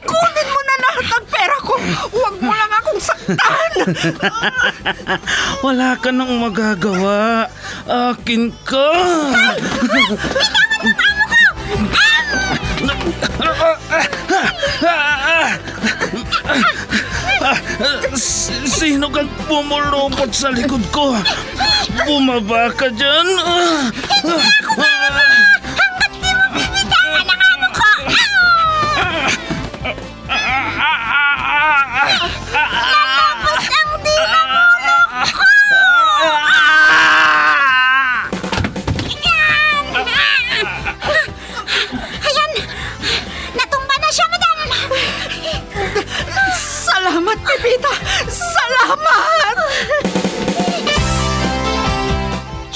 Kunin mo na lahat ng pera ko. Huwag mo lang akong saktan. Wala ka nang magagawa. Akin ka. Sino kang pumulupot sa likod ko? Bumaba ka dyan. Hanggat di mo binitawan ang amo ko! Lalabas ang dinamulok ko! Ayan! Natumba na siya, madam! Salamat, Pepita. Salamat.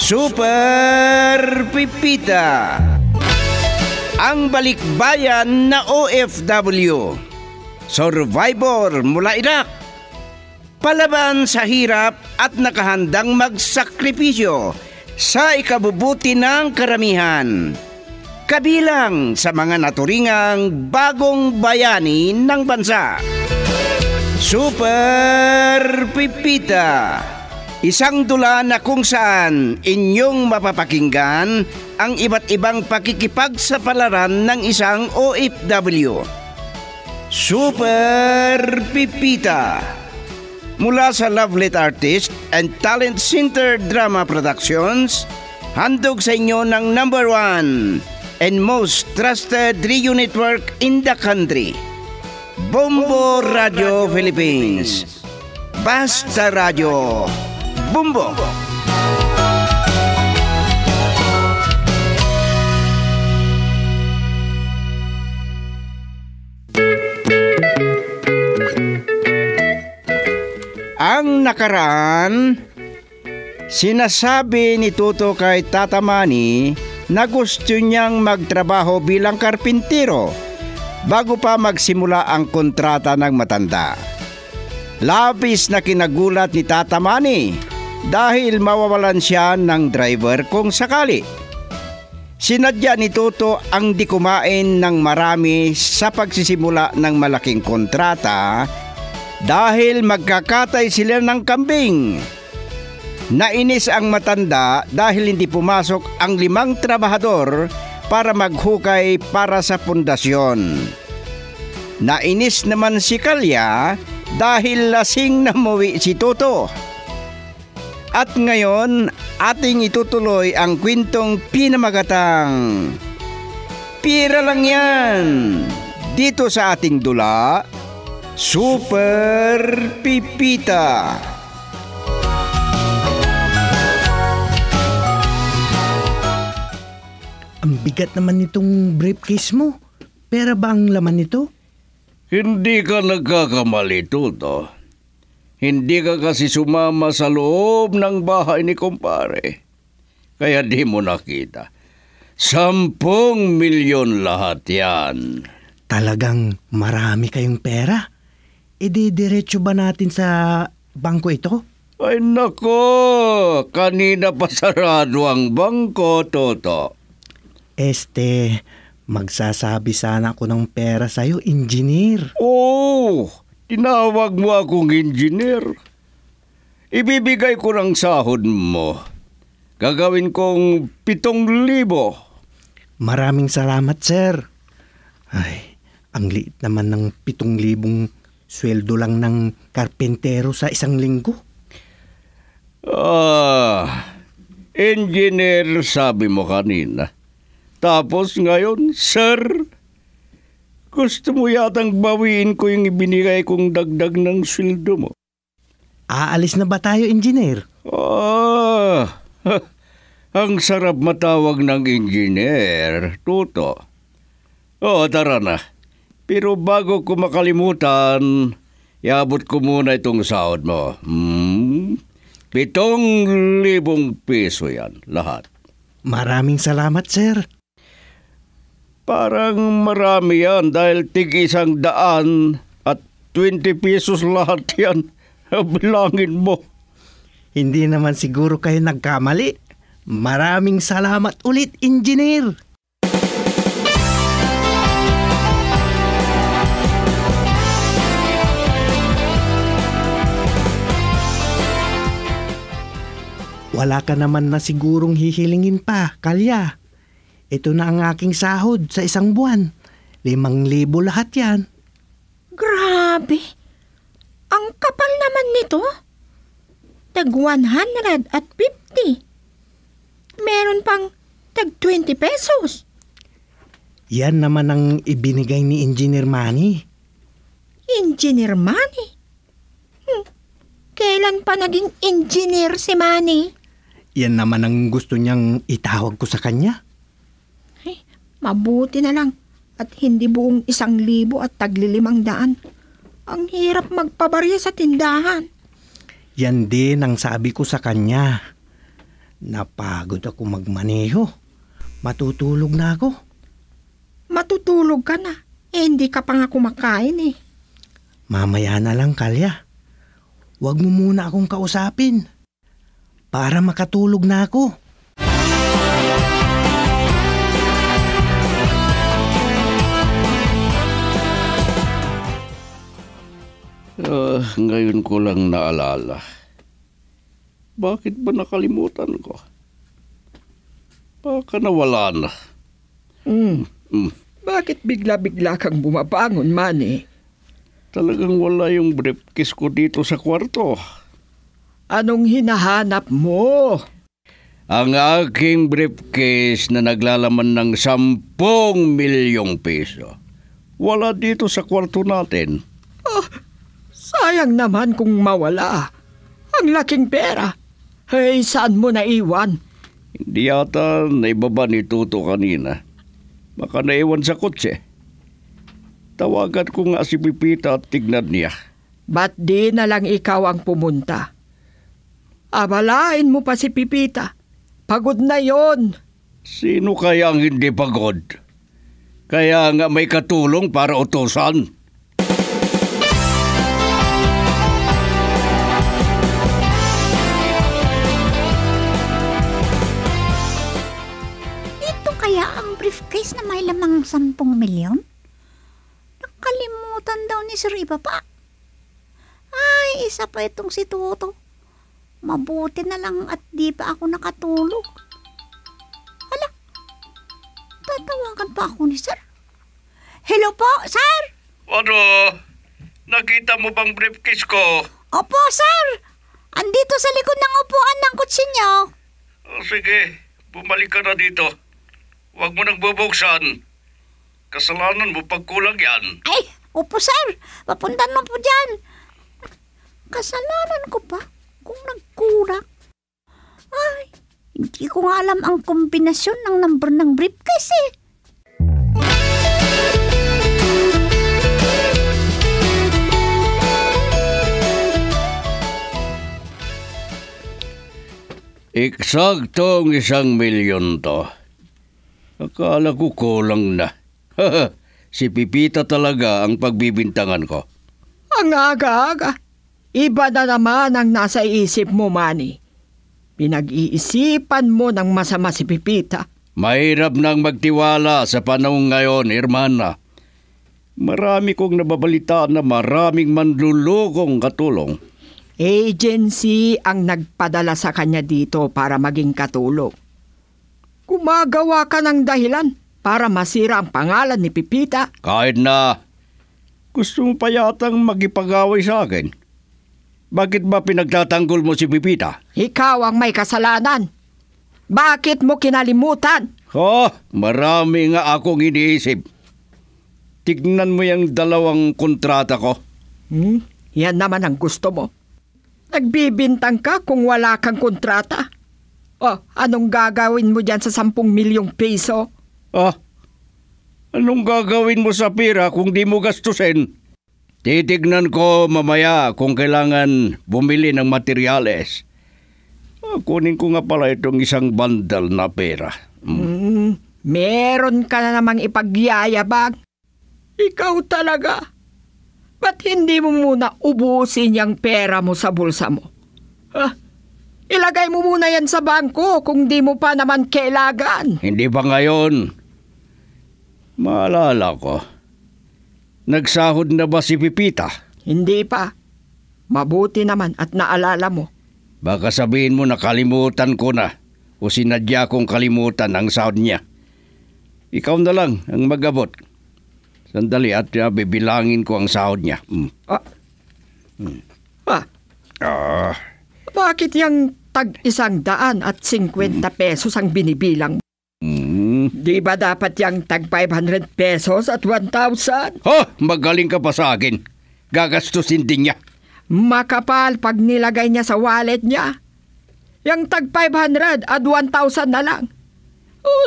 Super Pipita, ang balikbayan na OFW, survivor mula Iraq, palaban sa hirap at nakahandang magsakripisyo sa ikabubuti ng karamihan, kabilang sa mga naturingang bagong bayani ng bansa. Super Pipita, isang dula na kung saan inyong mapapakinggan ang iba't ibang pakikipagsapalaran ng isang OFW. Super Pipita, mula sa Lovelet Artist and Talent Center Drama Productions, handog sa inyo ng #1 and most trusted radio network in the country, Bombo Radio Philippines. Basta Radio Bombo. Ang nakaraan, sinasabi ni Tuto kay Tata Manny na gusto niyang magtrabaho bilang karpintero bago pa magsimula ang kontrata ng matanda. Labis na kinagulat ni Tata Manny dahil mawawalan siya ng driver kung sakali. Sinadya ni Tuto ang di kumain ng marami sa pagsisimula ng malaking kontrata dahil magkakatay sila ng kambing. Nainis ang matanda dahil hindi pumasok ang 5 trabahador para maghukay para sa pundasyon. Nainis naman si Kalya dahil lasing na muwi si Tuto. At ngayon, ating itutuloy ang kwentong pinamagatang Pira Lang Yan, dito sa ating dula, Super Pipita. Ang bigat naman nitong briefcase mo. Pera ba ang laman nito? Hindi ka nagkakamali, Tuto. Hindi ka kasi sumama sa loob ng bahay ni kumpare. Kaya di mo nakita. 10 milyon lahat yan. Talagang marami kayong pera. E di diretso ba natin sa bangko ito? Ay nako, kanina pa sarado ang bangko, Toto. Magsasabi sana ako ng pera sa'yo, engineer. Oh, tinawag mo akong engineer. Ibibigay ko ng sahod mo. Gagawin kong 7,000. Maraming salamat, sir. Ay, ang liit naman ng 7,000 sweldo lang ng karpentero sa isang linggo. Engineer sabi mo kanina. Tapos ngayon, sir, gusto mo yatang bawiin ko yung ibinigay kong dagdag ng sweldo mo. Aalis na ba tayo, engineer? Ang sarap matawag ng engineer, Tuto. Tara na. Pero bago ko makalimutan, iabot ko muna itong sahod mo. 7,000 piso yan, lahat. Maraming salamat, sir. Parang marami yan dahil tig-100 at 20 pesos lahat yan. Bilangin mo. Hindi naman siguro kayo nagkamali. Maraming salamat ulit, engineer. Wala ka naman na sigurong hihilingin pa, Kalya. Ito na ang aking sahod sa isang buwan. 5,000 lahat yan. Grabe. Ang kapal naman nito. Tag 150. Meron pang tag 20 pesos. Yan naman ang ibinigay ni Engineer Manny. Engineer Manny? Kailan pa naging engineer si Manny? Yan naman ang gusto niyang itawag ko sa kanya. Mabuti na lang at hindi buong 1,000 at tag 500. Ang hirap magpabarya sa tindahan. Yan din ang sabi ko sa kanya. Napagod ako magmaneho. Matutulog na ako. Matutulog ka na. Hindi ka pa nga kumakain eh. Mamaya na lang, Kalya. Huwag mo muna akong kausapin. Para makatulog na ako. Ngayon ko lang naalala. Bakit ba nakalimutan ko? Baka nawala na. Bakit bigla-bigla kang bumabangon, Manny? Talagang wala yung briefcase ko dito sa kwarto. Anong hinahanap mo? Ang aking briefcase na naglalaman ng 10 milyong piso. Wala dito sa kwarto natin. Sayang naman kung mawala. Ang laking pera. Hey, saan mo naiwan? Hindi yata naibaba ni Tuto kanina. Baka naiwan sa kotse. Tawagan ko nga si Pipita at tignan niya. Ba't di na lang ikaw ang pumunta? Abalain mo pa si Pipita. Pagod na yon. Sino kaya ang hindi pagod? Kaya nga may katulong para utusan. Ito kaya ang briefcase na may lamang 10 milyon? Nakalimutan daw ni Sir Iba pa. Ay, isa pa itong si Toto. Mabuti na lang at di pa ako nakatulog. Hala, tatawagan pa ako ni Sir. Hello po, Sir! Ano? Nakita mo bang briefcase ko? Opo, Sir! Andito sa likod ng upuan ng kotse niyo. Sige, bumalik ka na dito. Huwag mo nang bubuksan. Kasalanan mo pagkulang yan. Ay, opo, Sir. Papuntan mo po dyan. Kasalanan ko pa kung nagkulang. Ay, hindi ko nga alam ang kombinasyon ng number ng briefcase eh. Eksaktong 1 milyon to. Akala ko kulang na. Si Pipita talaga ang pagbibintangan ko. Ang aga-aga. Iba na naman ang nasa isip mo, Manny. Pinag-iisipan mo ng masama si Pipita. Mahirap nang magtiwala sa panahon ngayon, Hermana. Marami kong nababalitaan na maraming manlulokong katulong. Agency ang nagpadala sa kanya dito para maging katulong. Gumagawa ka ng dahilan para masira ang pangalan ni Pipita. Kahit na gusto mo pa yatang magipag-away sa akin. Bakit ba pinagtatanggol mo si Pipita? Ikaw ang may kasalanan. Bakit mo kinalimutan? Marami nga akong iniisip. Tignan mo yung 2 kontrata ko. Yan naman ang gusto mo. Nagbibintang ka kung wala kang kontrata. Anong gagawin mo dyan sa 10 milyong piso? Anong gagawin mo sa pira kung di mo gastusin? Titignan ko mamaya kung kailangan bumili ng materyales. Kunin ko nga pala itong 1 bundle na pera. Meron ka na namang ipagyayabag. Ikaw talaga. Ba't hindi mo muna ubusin yung pera mo sa bulsa mo? Ilagay mo muna yan sa bangko kung di mo pa naman kailangan. Hindi ba ngayon? Maalala ko. Nagsahod na ba si Pipita? Hindi pa. Mabuti naman at naalala mo. Baka sabihin mo na kalimutan ko na o sinadya kong kalimutan ang sahod niya. Ikaw na lang ang mag-abot. Sandali at bibilangin ko ang sahod niya. Bakit yung tag-150 pesos ang binibilang? Di ba dapat yung tag 500 pesos at 1,000? Magaling ka pa sa akin. Gagastusin din niya. Makapal pag nilagay niya sa wallet niya. Yung tag 500 at 1,000 na lang.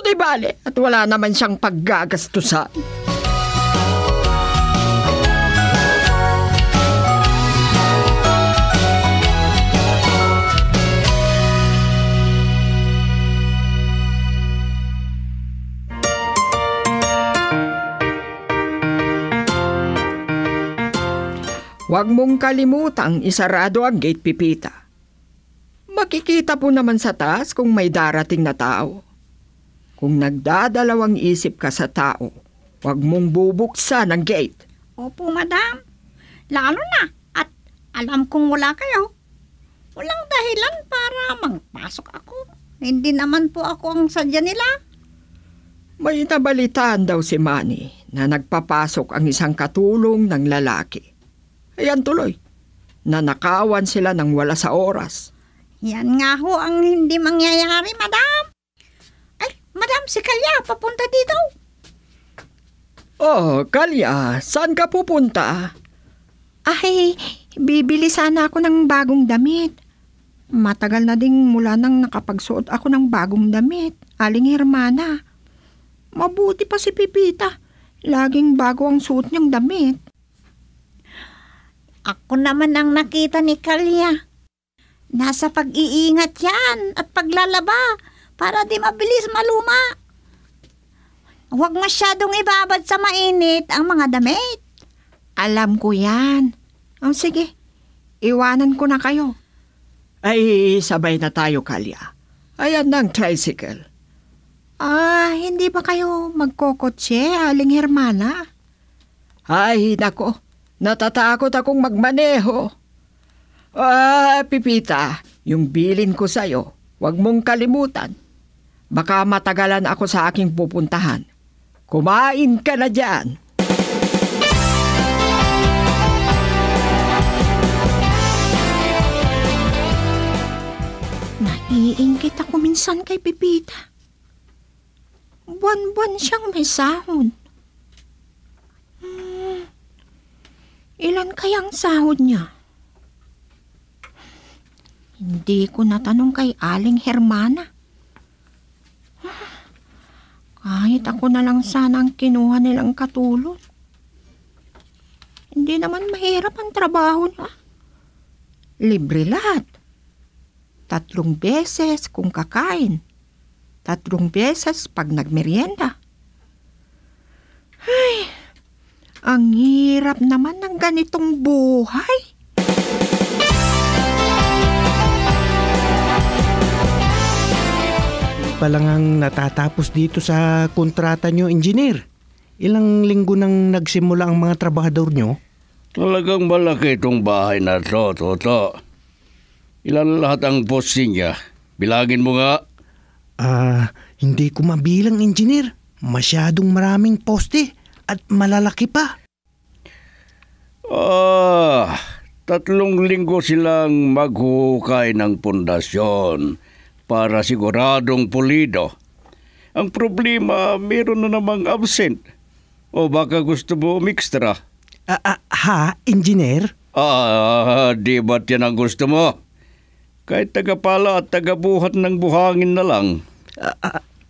Di bale, at wala naman siyang paggagastusan. Huwag mong kalimutang isarado ang gate, Pipita. Makikita po naman sa taas kung may darating na tao. Kung nagdadalawang isip ka sa tao, huwag mong bubuksan ang gate. Opo, madam. Lalo na at alam kong wala kayo. Walang dahilan para magpasok ako. Hindi naman po ako ang sadya nila. May nabalitaan daw si Manny na nagpapasok ang isang katulong ng lalaki. Ayan tuloy, nanakawan sila ng wala sa oras. Yan nga ho ang hindi mangyayari, madam. Ay, madam, si Kalya, papunta dito. Kalya, saan ka pupunta? Ay, bibili sana ako ng bagong damit. Matagal na ding mula nang nakapagsuot ako ng bagong damit, Aling Hermana. Mabuti pa si Pipita. Laging bago ang suot niyang damit. Ako naman ang nakita ni Kalya. Nasa pag-iingat yan at paglalaba para di mabilis maluma. Huwag masyadong ibabad sa mainit ang mga damit. Alam ko yan. Sige, iwanan ko na kayo. Ay, sabay na tayo, Kalya. Ayan na ang tricycle. Hindi ba kayo magkokotse, Aling Hermana? Ay, nako. Natatakot akong magmaneho. Pipita, yung bilin ko sa'yo, huwag mong kalimutan. Baka matagalan ako sa aking pupuntahan. Kumain ka na dyan. Naiingit ako minsan kay Pipita. Buwan-buwan siyang may sahod. Ilan kayang sahod niya? Hindi ko natanong kay Aling Hermana. Kahit ako na lang sana ang kinuha nilang katulong. Hindi naman mahirap ang trabaho niya. Libre lahat. 3 beses kung kakain. 3 beses pag nagmerienda. Ay, ang hirap naman ng ganitong buhay. Pa lang ang natatapos dito sa kontrata nyo, engineer. Ilang linggo nang nagsimula ang mga trabahador nyo? Talagang malaki itong bahay na to, Toto. Ilan lahat ang poste niya? Bilangin mo nga. Hindi ko mabilang, engineer. Masyadong maraming poste at malalaki pa. 3 linggo silang maghukay ng pundasyon para siguradong pulido. Ang problema, meron na namang absent. O baka gusto mo umixtra? Engineer? Di ba't yan ang gusto mo? Kahit tagapala at tagabuhat ng buhangin na lang.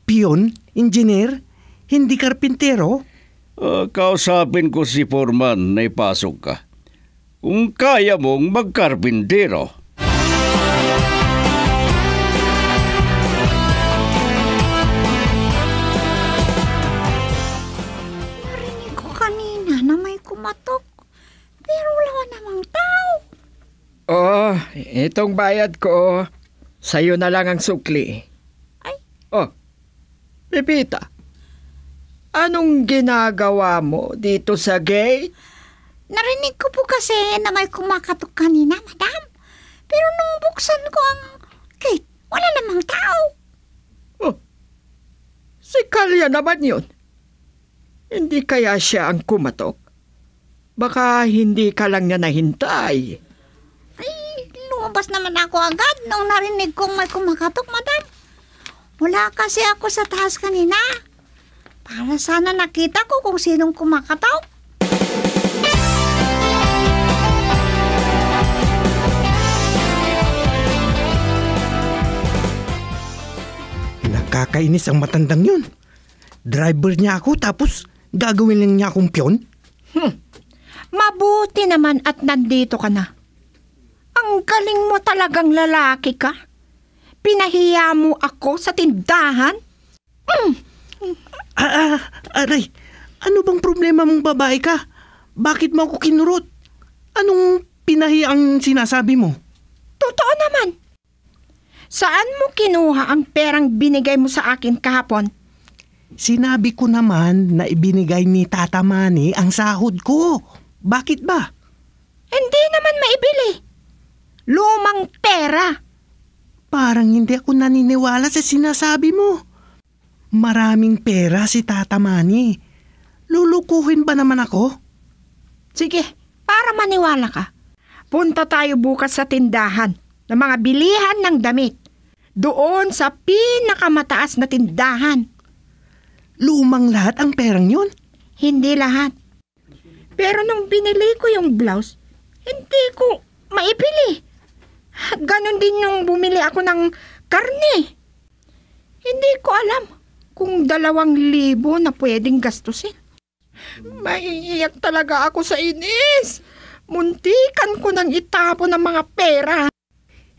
Piyon? Engineer? Hindi karpintero? Kausapin ko si Foreman na ipasok ka. Kung kaya mong magkarpintero. Narinig ko kanina na may kumatok. Pero wala namang tao. Itong bayad ko. Sa'yo na lang ang sukli. Ay. Pipita. Anong ginagawa mo dito sa gate? Narinig ko po kasi na may kumakatok kanina, madam. Pero nung buksan ko ang gate, wala namang tao. Oh, si Kalya naman yun. Hindi kaya siya ang kumatok? Baka hindi ka lang niya nahintay. Ay, lumabas naman ako agad nung narinig kong may kumakatok, madam. Wala kasi ako sa taas kanina. Para sana nakita ko kung sinong kumakatok. Nakakainis ang matandang yun. Driver niya ako tapos gagawin lang niya akong piyon. Mabuti naman at nandito ka na. Ang galing mo talagang lalaki ka. Pinahiya mo ako sa tindahan. Aray, ano bang problema mong babae ka? Bakit mo ako kinurot? Anong pinahiya ang sinasabi mo? Totoo naman. Saan mo kinuha ang perang binigay mo sa akin kahapon? Sinabi ko naman na ibinigay ni Tata Manny ang sahod ko. Bakit ba? Hindi naman maibili. Lumang pera. Parang hindi ako naniniwala sa sinasabi mo. Maraming pera si Tata Manny. Lulukuhin ba naman ako? Sige, para maniwala ka. Punta tayo bukas sa tindahan ng mga bilihan ng damit. Doon sa pinakamataas na tindahan. Lumang lahat ang perang yun? Hindi lahat. Pero nung binili ko yung blouse, hindi ko maibili. Ganon din nung bumili ako ng karne. Hindi ko alam kung 2,000 na pwedeng gastusin. Maiiyak talaga ako sa inis. Muntikan ko nang itapon ng mga pera.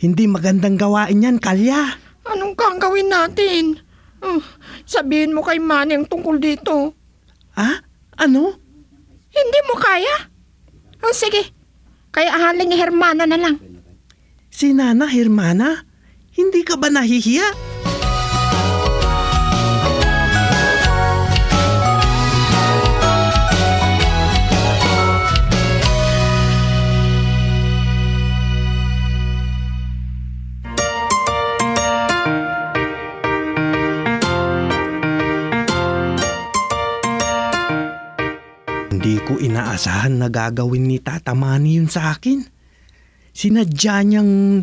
Hindi magandang gawain yan, Kalya. Anong gagawin natin? Sabihin mo kay Manny ang tungkol dito. Ano? Hindi mo kaya? Sige, kaya ahaling ni Hermana na lang. Si Nana Hermana? Hindi ka ba nahihiya? Hindi ko inaasahan na gagawin ni Tata Manny yun sa akin. Sinadya niyang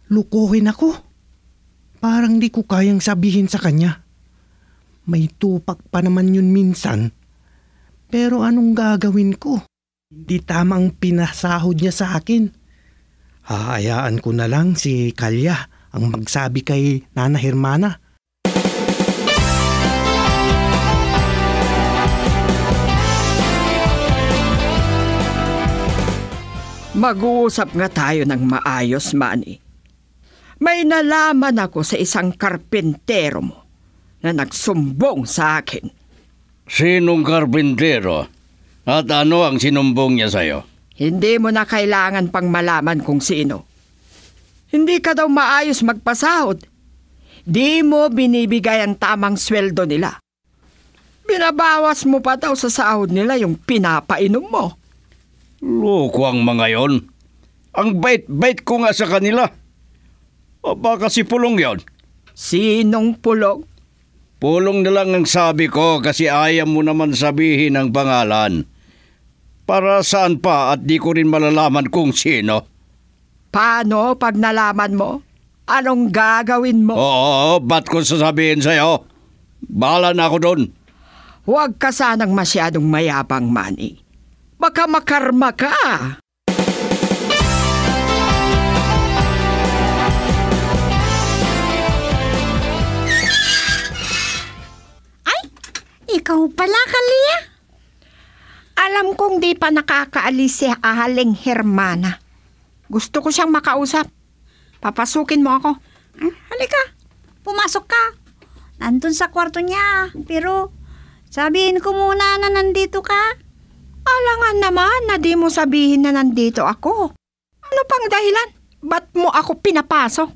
lukuhin ako. Parang di ko kayang sabihin sa kanya. May tupak pa naman yun minsan. Pero anong gagawin ko? Di tamang pinasahod niya sa akin. Hahayaan ko na lang si Kalya ang magsabi kay Nana Hermana. Mag-uusap nga tayo ng maayos, Manny. May nalaman ako sa isang karpentero mo na nagsumbong sa akin. Sinong karpintero? At ano ang sinumbong niya sa'yo? Hindi mo na kailangan pang malaman kung sino. Hindi ka daw maayos magpasahod. Di mo binibigay ang tamang sweldo nila. Binabawas mo pa daw sa sahod nila yung pinapainom mo. Loko ang mga yon. Ang bait-bait ko nga sa kanila. O baka si Pulong yon? Sinong Pulong? Pulong na lang ang sabi ko kasi ayaw mo naman sabihin ang pangalan. Para saan pa at di ko rin malalaman kung sino. Paano pag nalaman mo? Anong gagawin mo? Oo, ba't ko sasabihin sa'yo? Bahala na ako doon. Huwag ka sanang masyadong mayabang, Manny. Baka makarma ka. Ay, ikaw pala, Kalya. Alam kong di pa nakakaalis si ahaling Hermana. Gusto ko siyang makausap. Papasukin mo ako. Halika, pumasok ka. Nandun sa kwarto niya. Pero sabihin ko muna na nandito ka. Alangan naman na di mo sabihin na nandito ako. Ano pang dahilan? Ba't mo ako pinapasok?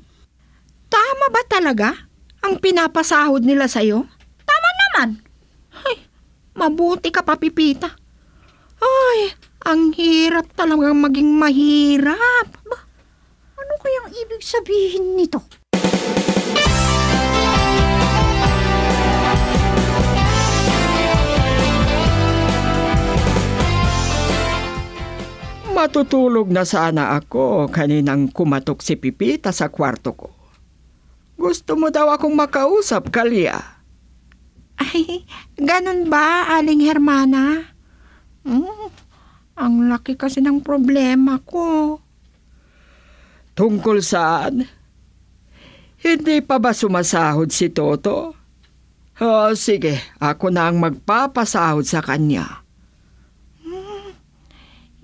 Tama ba talaga ang pinapasahod nila sa'yo? Tama naman. Ay, mabuti ka pa, Pipita. Ay, ang hirap talagang maging mahirap. Ano kayang ibig sabihin nito? Matutulog na sana ako kaninang kumatok si Pipita sa kwarto ko. Gusto mo daw akong makausap, Kalya? Ay, ganun ba, Aling Hermana? Ang laki kasi ng problema ko. Tungkol saan? Hindi pa ba sumasahod si Toto? Sige, ako na ang magpapasahod sa kanya.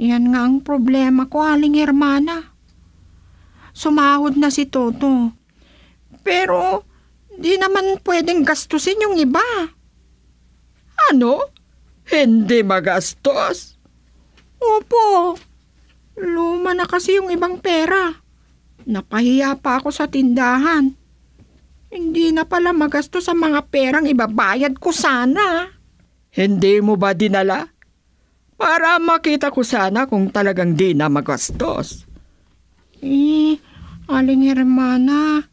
Yan nga ang problema ko, Aling Hermana. Sumahod na si Toto. Pero, di naman pwedeng gastusin yung iba. Ano? Hindi magastos? Opo. Luma na kasi yung ibang pera. Napahiya pa ako sa tindahan. Hindi na pala magastos sa mga perang ibabayad ko sana. Hindi mo ba dinala? Para makita ko sana kung talagang di na magastos. Aling Hermana,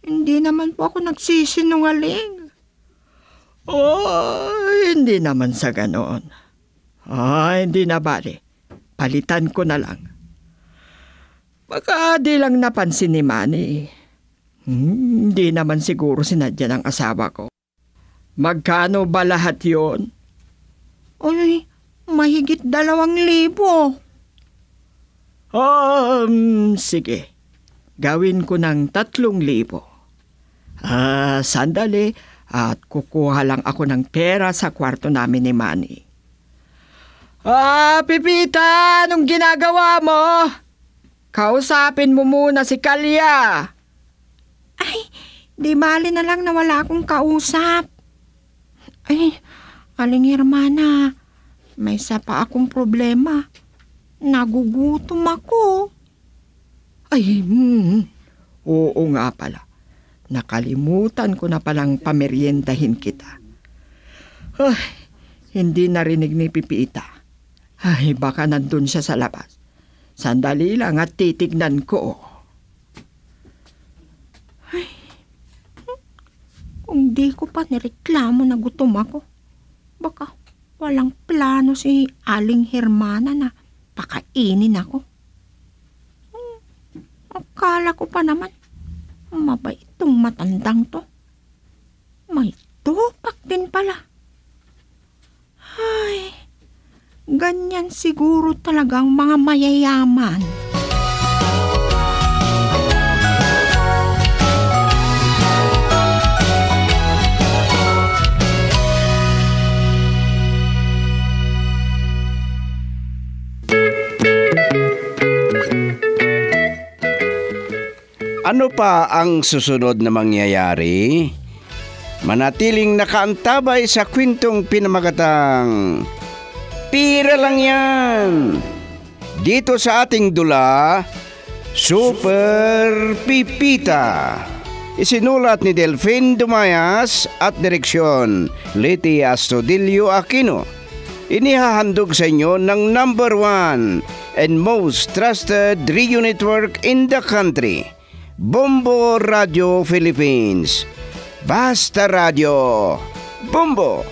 hindi naman po ako nagsisinungaling. Hindi naman sa ganoon. Hindi na bali. Palitan ko na lang. Baka di lang napansin ni Manny. Hindi naman siguro sinadya ng asawa ko. Magkano ba lahat yon? Ay, mahigit 2,000. Sige. Gawin ko ng 3,000. Sandali at kukuha lang ako ng pera sa kwarto namin ni Manny. Pipita, anong ginagawa mo? Kausapin mo muna si Kalya. Ay, di bali na lang na wala akong kausap. Ay, Aling Hermana, may isa pa akong problema. Nagugutom ako. Ay, oo nga pala. Nakalimutan ko na palang pameryentahin kita. Hindi narinig ni Pipita. Ay, baka nandun siya sa labas. Sandali lang at titignan ko. Ay, kung di ko pa nireklamo na gutom ako, baka walang plano si Aling Hermana na pakainin ako. Akala ko pa naman, mabait tong matandang to. May tupak din pala. Ay, ganyan siguro talagang mga mayayaman. Ano pa ang susunod na mangyayari? Manatiling nakaantabay sa kwentong pinamagatang Pira Lang Yan! Dito sa ating dula, Super Pipita. Isinulat ni Delphine Dumayas at direksyon Leti Astudillo Aquino. Inihahandog sa inyo ng number 1 and most trusted radio network in the country, Bombo Radio Philippines. Basta Radio. Bombo!